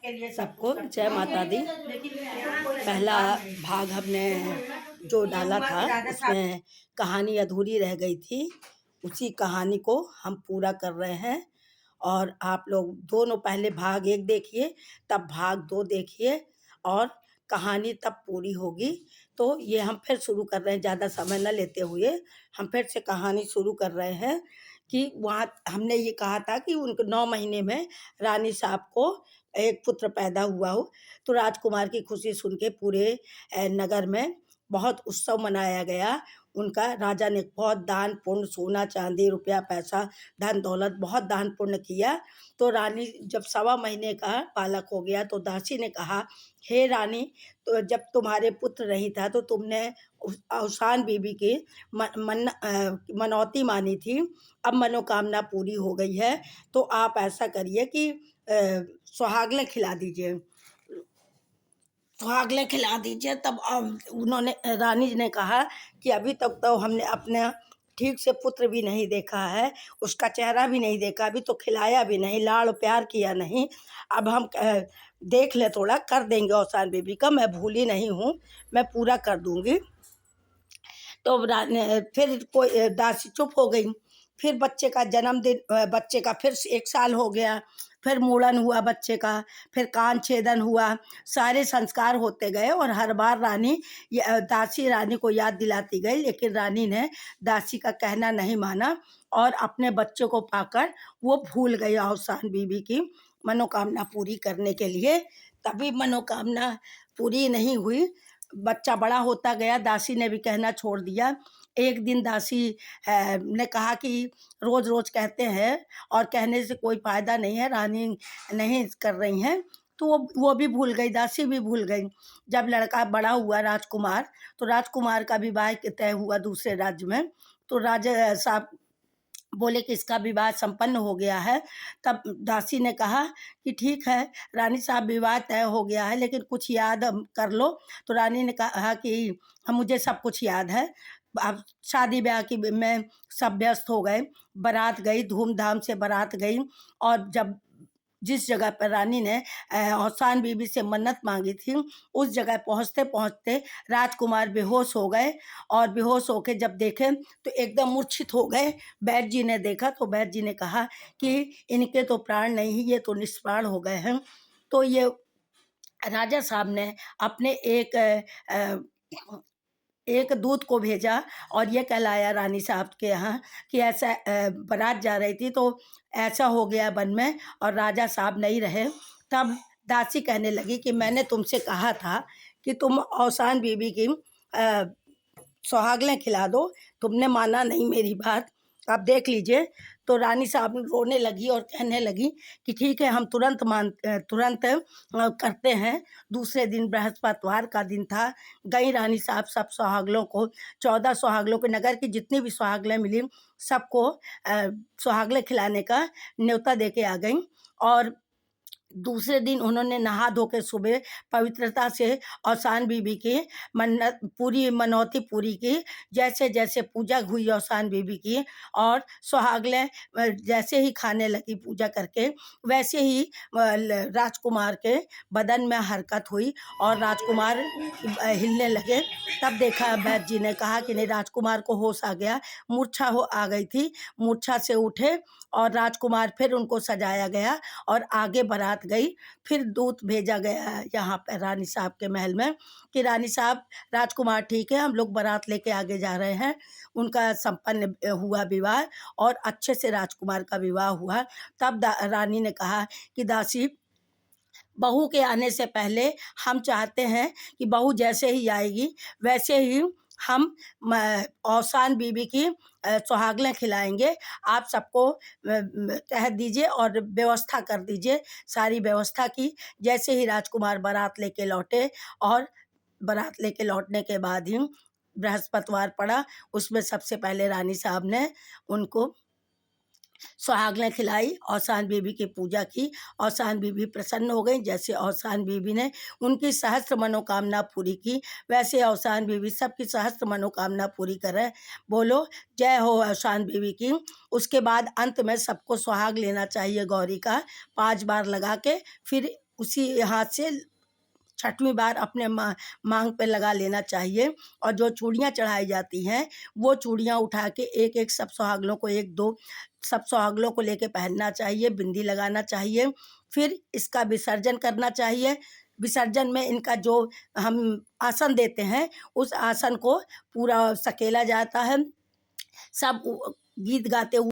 सबको जय माता दी। पहला भाग हमने जो डाला था उसमें कहानी अधूरी रह गई थी, उसी कहानी को हम पूरा कर रहे हैं। और आप लोग दोनों पहले भाग 1 देखिए, तब भाग 2 देखिए और कहानी तब पूरी होगी। तो ये हम फिर शुरू कर रहे हैं, ज़्यादा समय न लेते हुए हम फिर से कहानी शुरू कर रहे हैं कि वहाँ हमने ये कहा था कि उनको 9 महीने में रानी साहब को एक पुत्र पैदा हुआ हो, तो राजकुमार की खुशी सुन के पूरे नगर में बहुत उत्सव मनाया गया। उनका राजा ने बहुत दान पुण्य, सोना चांदी, रुपया पैसा, धन दौलत बहुत दान पुण्य किया। तो रानी जब 1.25 महीने का बालक हो गया तो दासी ने कहा, हे रानी, तो जब तुम्हारे पुत्र नहीं था तो तुमने औसान बीबी की मनौती मानी थी, अब मनोकामना पूरी हो गई है। तो आप ऐसा करिए कि सुहागले खिला दीजिए, सुहागले खिला दीजिए। तब उन्होंने रानी ने कहा कि अभी तक तो हमने अपने ठीक से पुत्र भी नहीं देखा है, उसका चेहरा भी नहीं देखा, अभी तो खिलाया भी नहीं, लाड़ प्यार किया नहीं। अब हम देख ले, थोड़ा कर देंगे औसान बीबी का, मैं भूली नहीं हूँ, मैं पूरा कर दूँगी। तो फिर कोई दासी चुप हो गई। फिर बच्चे का जन्मदिन, बच्चे का फिर 1 साल हो गया, फिर मूड़न हुआ बच्चे का, फिर कान छेदन हुआ, सारे संस्कार होते गए और हर बार दासी रानी को याद दिलाती गई, लेकिन रानी ने दासी का कहना नहीं माना और अपने बच्चे को पाकर वो भूल गई औसान बीबी की मनोकामना पूरी करने के लिए। तभी मनोकामना पूरी नहीं हुई, बच्चा बड़ा होता गया, दासी ने भी कहना छोड़ दिया। एक दिन दासी ने कहा कि रोज़-रोज़ कहते हैं और कहने से कोई फ़ायदा नहीं है, रानी नहीं कर रही हैं, तो वो भी भूल गई, दासी भी भूल गई। जब लड़का बड़ा हुआ राजकुमार, तो राजकुमार का विवाह तय हुआ दूसरे राज्य में, तो राजा साहब बोले कि इसका विवाह संपन्न हो गया है। तब दासी ने कहा कि ठीक है, रानी साहब विवाह तय हो गया है, लेकिन कुछ याद कर लो। तो रानी ने कहा कि हाँ, मुझे सब कुछ याद है। अब शादी ब्याह की में सब व्यस्त हो गए, बारात गई, धूमधाम से बारात गई और जब जिस जगह पर रानी ने औसान बीबी से मन्नत मांगी थी, उस जगह पहुँचते-पहुँचते राजकुमार बेहोश हो गए और बेहोश होके जब देखे तो एकदम मूर्छित हो गए। वैद्य जी ने देखा तो वैद्य जी ने कहा कि इनके तो प्राण नहीं, ये तो निष्प्राण हो गए हैं। तो ये राजा साहब ने अपने एक दूत को भेजा और ये कहलाया रानी साहब के यहाँ कि ऐसा बारात जा रही थी तो ऐसा हो गया वन में और राजा साहब नहीं रहे। तब दासी कहने लगी कि मैंने तुमसे कहा था कि तुम औसान बीबी की सुहागलें खिला दो, तुमने माना नहीं मेरी बात, आप देख लीजिए। तो रानी साहब रोने लगी और कहने लगी कि ठीक है, हम तुरंत करते हैं। दूसरे दिन बृहस्पतिवार का दिन था, गई रानी साहब सब सुहागलों को, 14 सुहागलों को, नगर की जितनी भी सुहागलें मिली सबको सुहागलें खिलाने का न्योता दे के आ गईं। और दूसरे दिन उन्होंने नहा धो के सुबह पवित्रता से औसान बीबी की मनौती पूरी की। जैसे-जैसे पूजा हुई औसान बीबी की और सुहागलें जैसे ही खाने लगी पूजा करके, वैसे ही राजकुमार के बदन में हरकत हुई और राजकुमार हिलने लगे। तब देखा, वैद्य जी ने कहा कि नहीं, राजकुमार को होश आ गया, मूर्छा आ गई थी, मूर्छा से उठे और राजकुमार फिर उनको सजाया गया और आगे बारात गई। फिर दूत भेजा गया यहाँ पे रानी साहब के महल में कि रानी साहब, राजकुमार ठीक है, हम लोग बारात लेके आगे जा रहे हैं। उनका संपन्न हुआ विवाह और अच्छे से राजकुमार का विवाह हुआ। तब रानी ने कहा कि दासी, बहू के आने से पहले हम चाहते हैं कि बहू जैसे ही आएगी वैसे ही हम औसान बीबी की सुहागलें खिलाएंगे। आप सबको कह दीजिए और व्यवस्था कर दीजिए। सारी व्यवस्था की। जैसे ही राजकुमार बारात लेके लौटे और बारात लेके लौटने के बाद ही बृहस्पतिवार पड़ा, उसमें सबसे पहले रानी साहब ने उनको सुहागलें खिलाई, औसान बीबी की पूजा की। औसान बीबी प्रसन्न हो गई। जैसे औसान बीबी ने उनकी सहस्त्र मनोकामना पूरी की, वैसे औसान बीबी सबकी सहस्त्र मनोकामना पूरी करे। बोलो जय हो औसान बीबी की। उसके बाद अंत में सबको सुहाग लेना चाहिए गौरी का 5 बार लगा के, फिर उसी हाथ से छठवीं बार अपने मांग पे लगा लेना चाहिए। और जो चूड़ियाँ चढ़ाई जाती हैं वो चूड़ियाँ उठा के एक एक सब सुहागनों को, एक दो सब सुहागनों को लेके पहनना चाहिए, बिंदी लगाना चाहिए। फिर इसका विसर्जन करना चाहिए। विसर्जन में इनका जो हम आसन देते हैं उस आसन को पूरा सकेला जाता है। सब गीत गाते हुए